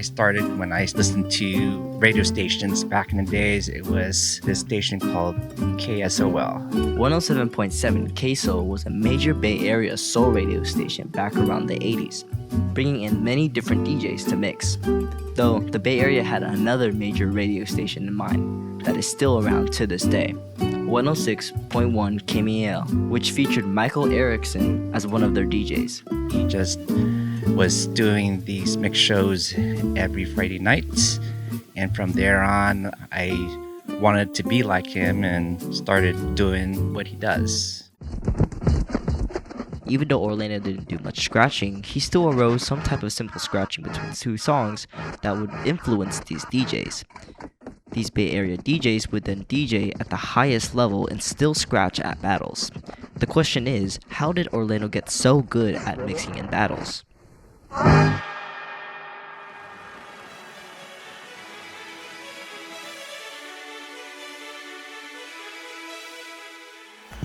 started when I listened to radio stations back in the days. It was this station called KSOL. 107.7 K-Soul was a major Bay Area soul radio station back around the 80s, bringing in many different DJs to mix. Though the Bay Area had another major radio station in mind that is still around to this day, 106.1 KMEL, which featured Michael Erickson as one of their DJs. He just was doing these mix shows every Friday night, and from there on I wanted to be like him and started doing what he does. Even though Orlando didn't do much scratching, he still arose some type of simple scratching between two songs that would influence these DJs. These Bay Area DJs would then DJ at the highest level and still scratch at battles. The question is, how did Orlando get so good at mixing in battles?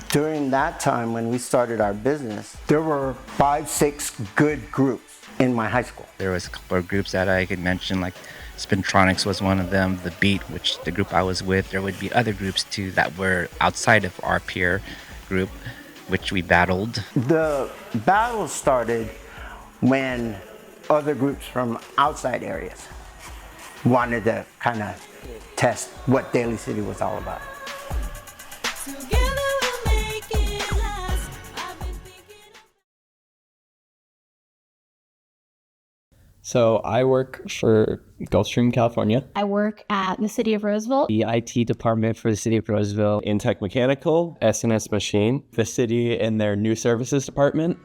During that time when we started our business, there were 5-6 good groups in my high school. There was a couple of groups that I could mention, like Spintronics was one of them, The Beat, which the group I was with. There would be other groups too that were outside of our peer group, which we battled. The battle started when other groups from outside areas wanted to kind of test what Daly City was all about. So I work for Gulfstream, California. I work at the City of Roseville. The IT department for the City of Roseville. Intech Mechanical, S&S Machine, the city in their new services department.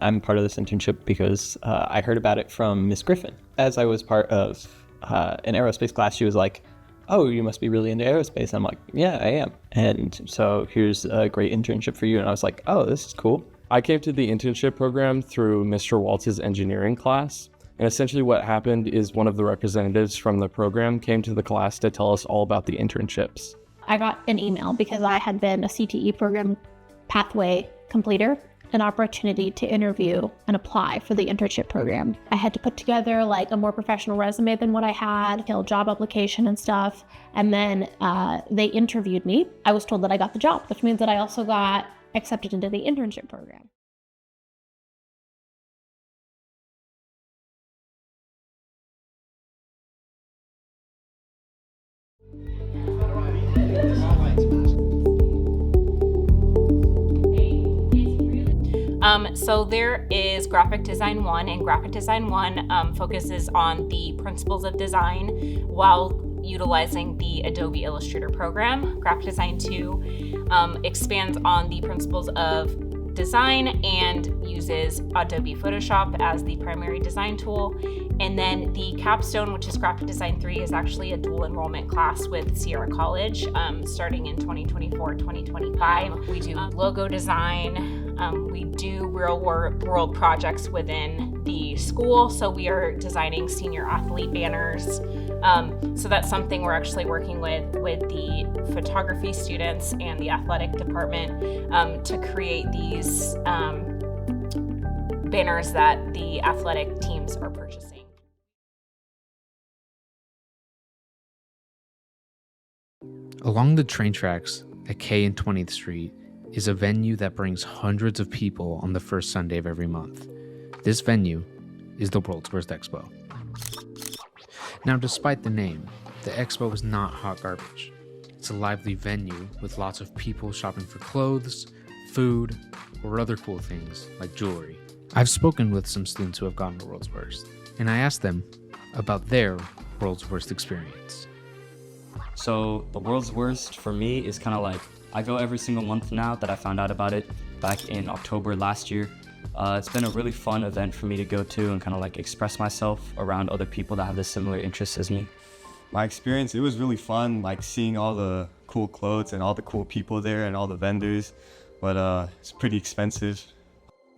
I'm part of this internship because I heard about it from Miss Griffin. As I was part of an aerospace class, she was like, "Oh, you must be really into aerospace." I'm like, "Yeah, I am." And so here's a great internship for you. And I was like, "Oh, this is cool." I came to the internship program through Mr. Waltz's engineering class. And essentially what happened is one of the representatives from the program came to the class to tell us all about the internships. I got an email because I had been a CTE program pathway completer, an opportunity to interview and apply for the internship program. I had to put together like a more professional resume than what I had, job application and stuff. And then they interviewed me. I was told that I got the job, which means that I also got accepted into the internship program. So there is Graphic Design 1, and Graphic Design 1 focuses on the principles of design while utilizing the Adobe Illustrator program. Graphic Design 2 expands on the principles of design and uses Adobe Photoshop as the primary design tool. And then the capstone, which is Graphic Design 3, is actually a dual enrollment class with Sierra College starting in 2024-2025. We do logo design. We do real world projects within the school. So we are designing senior athlete banners. So that's something we're actually working with the photography students and the athletic department to create these banners that the athletic teams are purchasing. Along the train tracks at K and 20th Street is a venue that brings hundreds of people on the first Sunday of every month. This venue is the World's Worst Expo. Now, despite the name, the expo is not hot garbage. It's a lively venue with lots of people shopping for clothes, food, or other cool things like jewelry. I've spoken with some students who have gone to World's Worst, and I asked them about their World's Worst experience. So the World's Worst for me is kind of like, I go every single month now that I found out about it back in October last year. It's been a really fun event for me to go to and kind of like express myself around other people that have the similar interests as me. My experience, it was really fun, like seeing all the cool clothes and all the cool people there and all the vendors, but it's pretty expensive.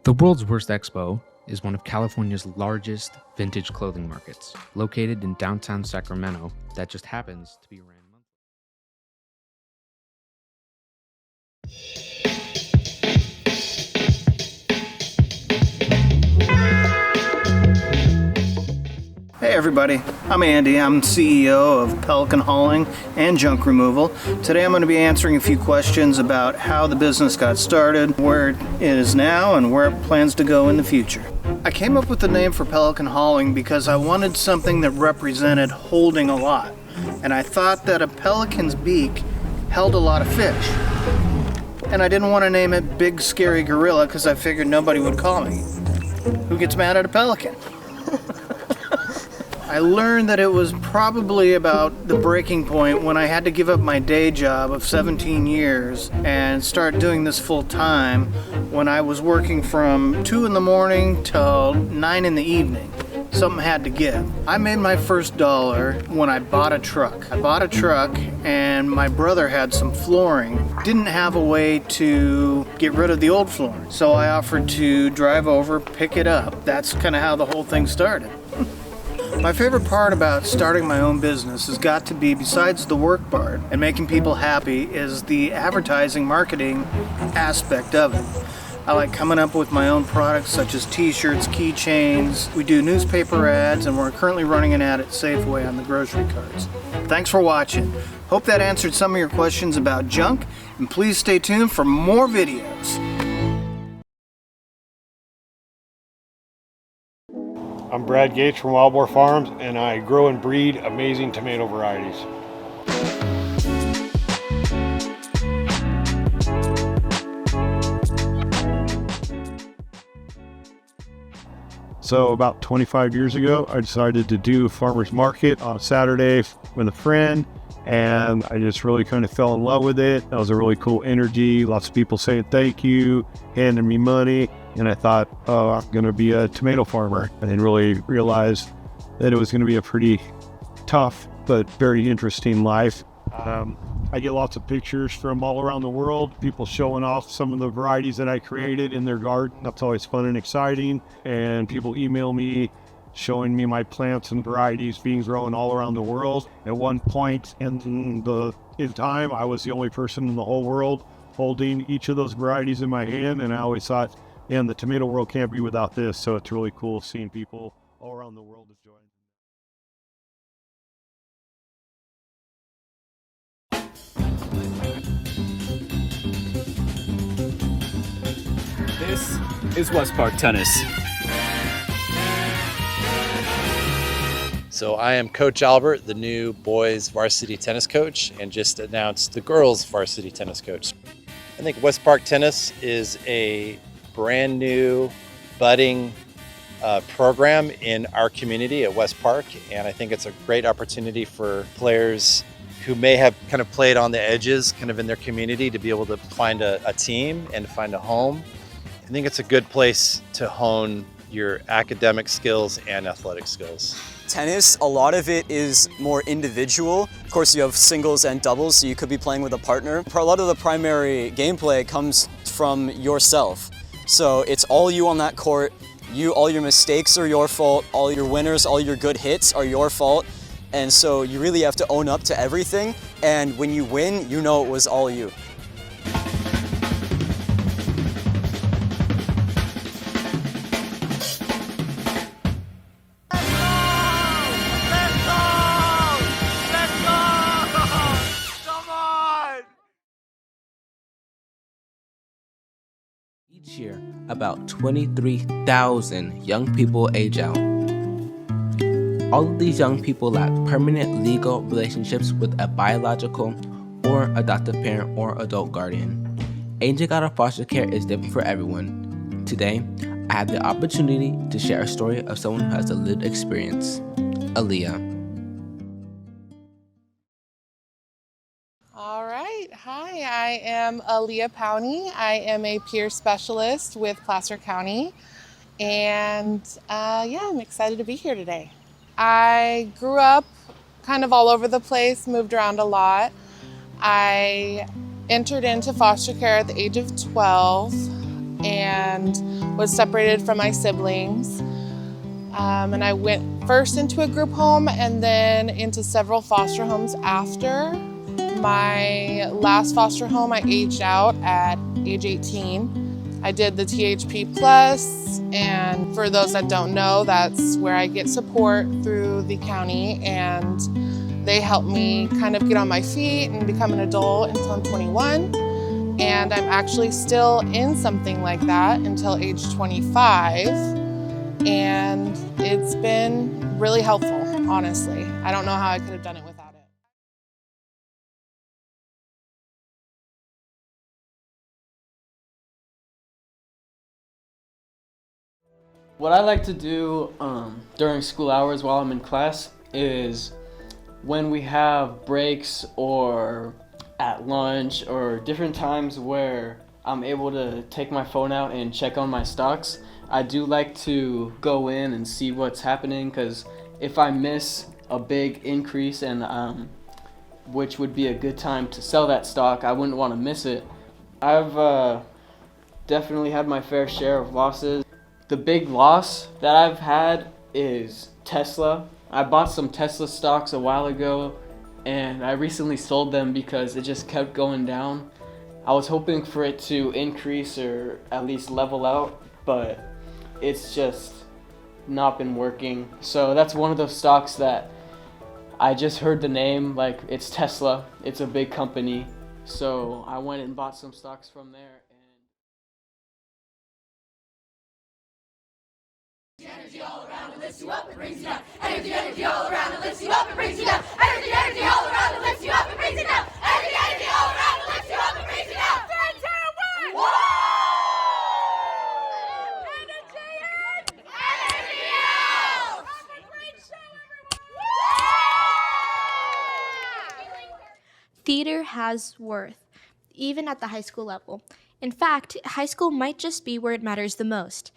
The World's Worst Expo is one of California's largest vintage clothing markets, located in downtown Sacramento that just happens to be ran monthly. everybody, I'm Andy. I'm CEO of Pelican Hauling and Junk Removal. Today I'm going to be answering a few questions about how the business got started, where it is now, and where it plans to go in the future. I came up with the name for Pelican Hauling because I wanted something that represented holding a lot. And I thought that a pelican's beak held a lot of fish. And I didn't want to name it Big Scary Gorilla because I figured nobody would call me. Who gets mad at a pelican? I learned that it was probably about the breaking point when I had to give up my day job of 17 years and start doing this full time when I was working from 2 in the morning till 9 in the evening. Something had to give. I made my first dollar when I bought a truck. I bought a truck and my brother had some flooring. Didn't have a way to get rid of the old flooring. So I offered to drive over, pick it up. That's kind of how the whole thing started. My favorite part about starting my own business has got to be, besides the work part and making people happy, is the advertising, marketing aspect of it. I like coming up with my own products such as t-shirts, keychains. We do newspaper ads, and we're currently running an ad at Safeway on the grocery carts. Thanks for watching. Hope that answered some of your questions about junk, and please stay tuned for more videos. I'm Brad Gates from Wild Boar Farms, and I grow and breed amazing tomato varieties. So about 25 years ago, I decided to do a farmer's market on a Saturday with a friend, and I just really kind of fell in love with it. That was a really cool energy. Lots of people saying thank you, handing me money. And I thought, oh, I'm going to be a tomato farmer. I didn't really realize that it was going to be a pretty tough but very interesting life. I get lots of pictures from all around the world, people showing off some of the varieties that I created in their garden. That's always fun and exciting. And people email me showing me my plants and varieties being grown all around the world. At one point in time, I was the only person in the whole world holding each of those varieties in my hand. And I always thought, and the tomato world can't be without this, so it's really cool seeing people all around the world enjoying it. This is West Park Tennis. So I am Coach Albert, the new boys varsity tennis coach, and just announced the girls varsity tennis coach. I think West Park Tennis is a brand new budding program in our community at West Park, and I think it's a great opportunity for players who may have kind of played on the edges kind of in their community to be able to find a team and to find a home. I think it's a good place to hone your academic skills and athletic skills. Tennis, a lot of it is more individual. Of course, you have singles and doubles, so you could be playing with a partner. A lot of the primary gameplay comes from yourself. So it's all you on that court. All your mistakes are your fault. All your winners, all your good hits are your fault. And so you really have to own up to everything. And when you win, you know it was all you. Each year, about 23,000 young people age out. All of these young people lack permanent legal relationships with a biological or adoptive parent or adult guardian. Aging out of foster care is different for everyone. Today, I have the opportunity to share a story of someone who has a lived experience, Aaliyah. All right. Hi, I am Aaliyah Powney. I am a peer specialist with Placer County. And I'm excited to be here today. I grew up kind of all over the place, moved around a lot. I entered into foster care at the age of 12 and was separated from my siblings. And I went first into a group home and then into several foster homes after. My last foster home, I aged out at age 18. I did the THP Plus, and for those that don't know, that's where I get support through the county, and they help me kind of get on my feet and become an adult until I'm 21. And I'm actually still in something like that until age 25. And it's been really helpful, honestly. I don't know how I could have done it without it. What I like to do during school hours while I'm in class is when we have breaks or at lunch or different times where I'm able to take my phone out and check on my stocks, I do like to go in and see what's happening, because if I miss a big increase and which would be a good time to sell that stock, I wouldn't want to miss it. I've definitely had my fair share of losses. The big loss that I've had is Tesla. I bought some Tesla stocks a while ago and I recently sold them because it just kept going down. I was hoping for it to increase or at least level out, but it's just not been working. So that's one of those stocks that I just heard the name, like it's Tesla, it's a big company. So I went and bought some stocks from there. Energy all around and lifts you up and brings you down. Energy all around and lifts you up and brings you down. Energy all around and lifts you up and brings you down. Energy all around and lifts you up and brings you down. 3, 2, 1. Energy in. Energy out. Have a great show, everyone. Theater has worth, even at the high school level. In fact, high school might just be where it matters the most.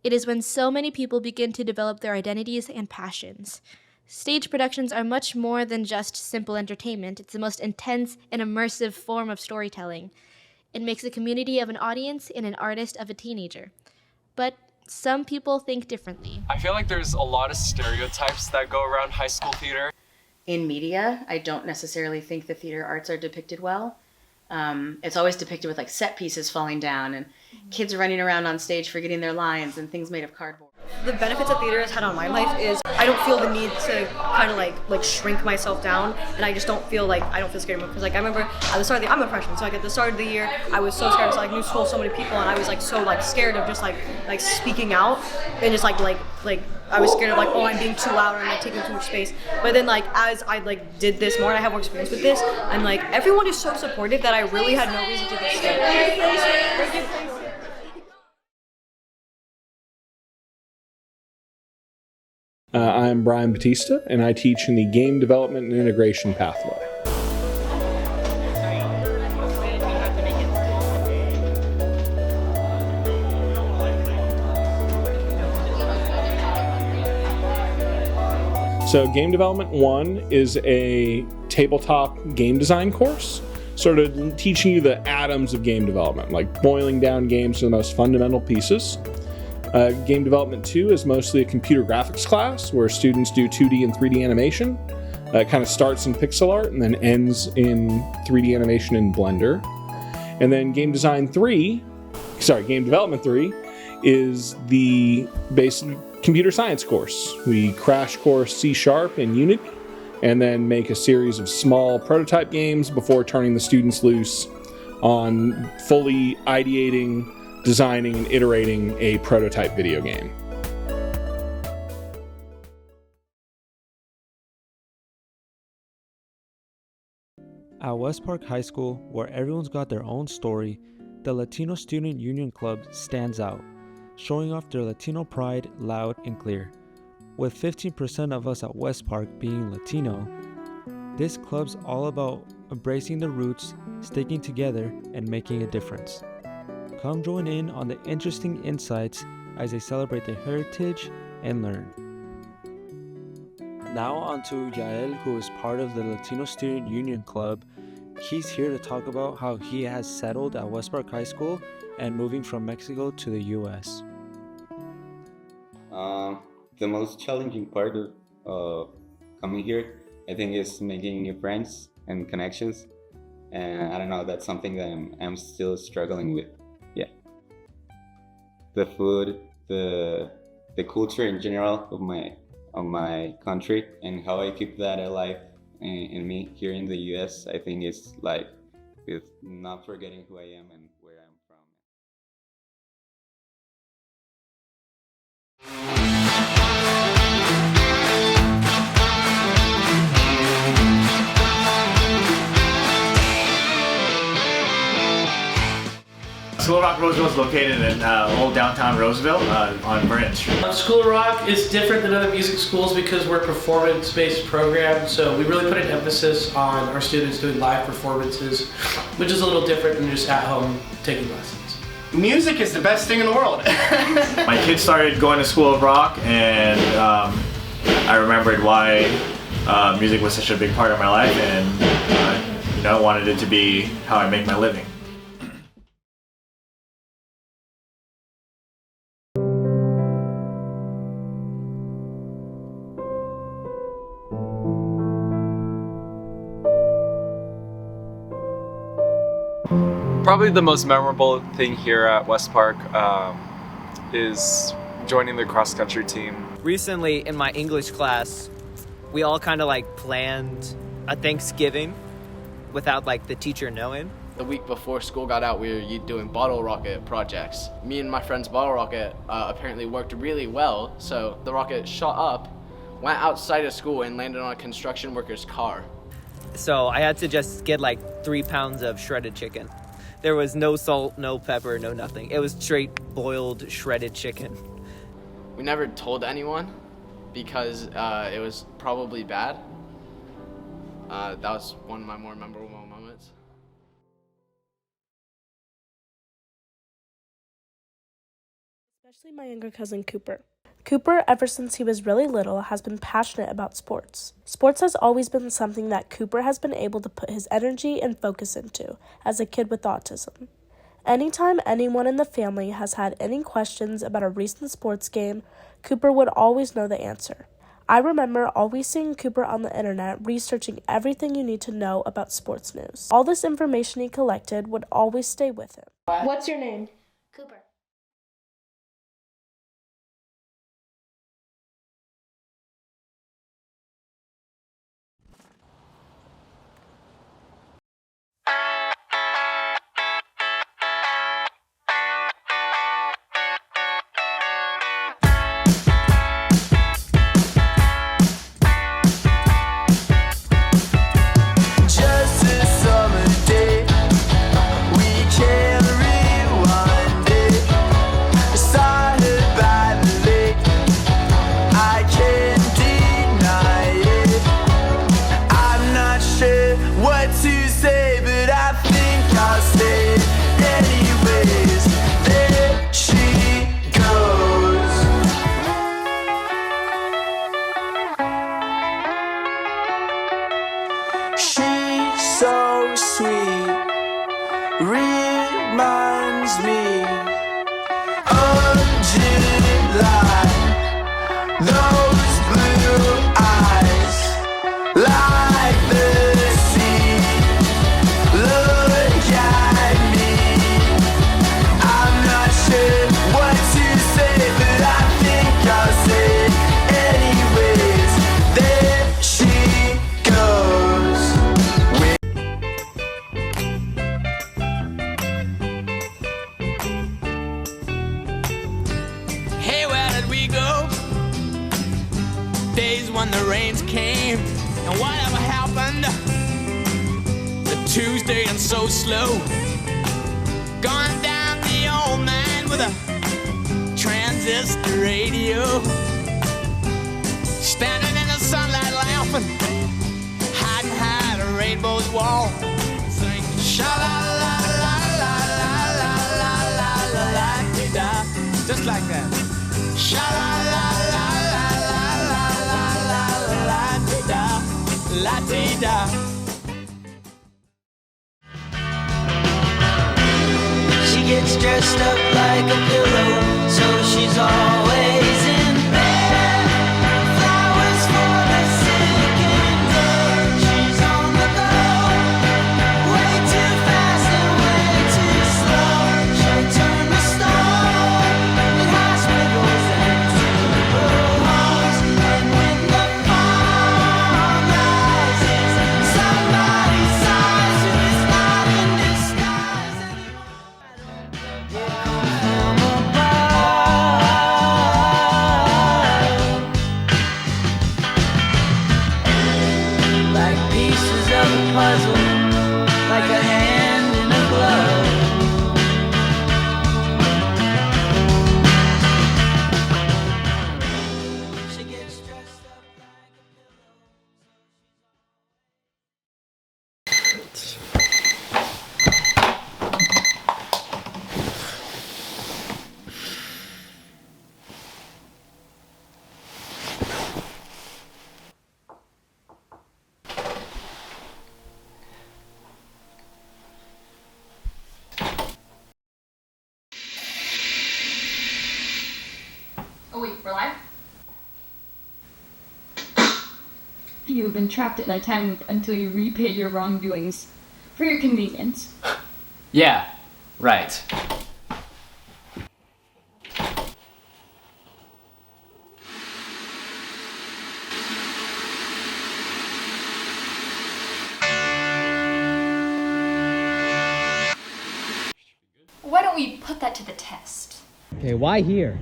It is when so many people begin to develop their identities and passions. Stage productions are much more than just simple entertainment. It's the most intense and immersive form of storytelling. It makes a community of an audience and an artist of a teenager. But some people think differently. I feel like there's a lot of stereotypes that go around high school theater. In media, I don't necessarily think the theater arts are depicted well. It's always depicted with like set pieces falling down and kids running around on stage forgetting their lines and things made of cardboard. The benefits that theater has had on my life is I don't feel the need to kind of like shrink myself down, and I just don't feel scared because like I remember at the start of the I'm a freshman, so like at the start of the year I was so scared, so I knew so many people and I was like so like scared of just like speaking out and just like I was scared of like, oh, I'm being too loud or I'm like taking too much space. But then like as I like did this more and I have more experience with this, I'm like everyone is so supportive that I really had no reason to be scared. Thank you. I'm Brian Batista, and I teach in the Game Development and Integration pathway. So Game Development 1 is a tabletop game design course, sort of teaching you the atoms of game development, like boiling down games to the most fundamental pieces. Game Development 2 is mostly a computer graphics class where students do 2D and 3D animation. It kind of starts in pixel art and then ends in 3D animation in Blender. And then Game Development 3 is the basic computer science course. We crash course C# and Unity and then make a series of small prototype games before turning the students loose on fully ideating, designing, and iterating a prototype video game. At West Park High School, where everyone's got their own story, the Latino Student Union Club stands out, showing off their Latino pride loud and clear. With 15% of us at West Park being Latino, this club's all about embracing the roots, sticking together, and making a difference. Come join in on the interesting insights as they celebrate their heritage and learn. Now on to Yael, who is part of the Latino Student Union Club. He's here to talk about how he has settled at West Park High School and moving from Mexico to the US. The most challenging part of coming here, I think, is making new friends and connections. And I don't know, that's something that I'm still struggling with. Yeah. the food, the culture in general of my country, and how I keep that alive in me here in the US. I think it's like with not forgetting who I am and where I'm from. School of Rock Roseville is located in old downtown Roseville on Vernon Street. School of Rock is different than other music schools because we're a performance-based program, so we really put an emphasis on our students doing live performances, which is a little different than just at home taking lessons. Music is the best thing in the world. My kids started going to School of Rock, and I remembered why music was such a big part of my life, and wanted it to be how I make my living. Probably the most memorable thing here at West Park is joining the cross-country team. Recently in my English class, we all kind of like planned a Thanksgiving without like the teacher knowing. The week before school got out, we were doing bottle rocket projects. Me and my friend's bottle rocket apparently worked really well, so the rocket shot up, went outside of school, and landed on a construction worker's car. So I had to just get like 3 pounds of shredded chicken. There was no salt, no pepper, no nothing. It was straight boiled, shredded chicken. We never told anyone because it was probably bad. That was one of my more memorable moments. Especially my younger cousin Cooper. Cooper, ever since he was really little, has been passionate about sports. Sports has always been something that Cooper has been able to put his energy and focus into as a kid with autism. Anytime anyone in the family has had any questions about a recent sports game, Cooper would always know the answer. I remember always seeing Cooper on the internet researching everything you need to know about sports news. All this information he collected would always stay with him. What's your name? Cooper. Reminds me of July, those blue eyes, like the sea. Look at me, I'm not sure what to say, but I think I'll say anyways. There she goes. Days when the rains came, and whatever happened to Tuesday and so slow. Gone down the old man with a transistor radio, standing in the sunlight laughing, hiding behind a rainbow's wall, singing sha la la la la la la la la la la da, just like that. Sha la la la la la la la la da, la da. She gets dressed up like a pillow, so she's always in bed. Flowers for the sick and dead. She's on the go, way too fast and way too slow. She'll turn the stone We're live? You've been trapped in a tank until you repay your wrongdoings. For your convenience. Yeah, right. Why don't we put that to the test? Okay, why here?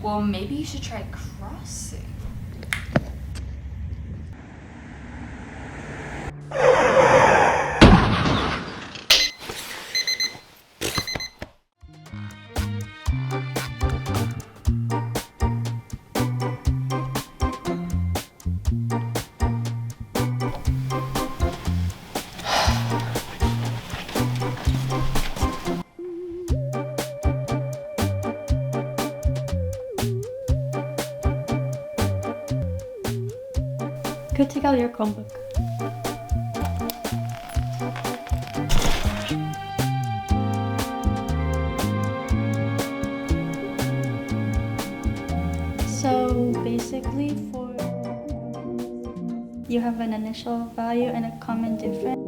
Well, maybe you should try crossing. Go take out your Chromebook. So basically you have an initial value and a common difference.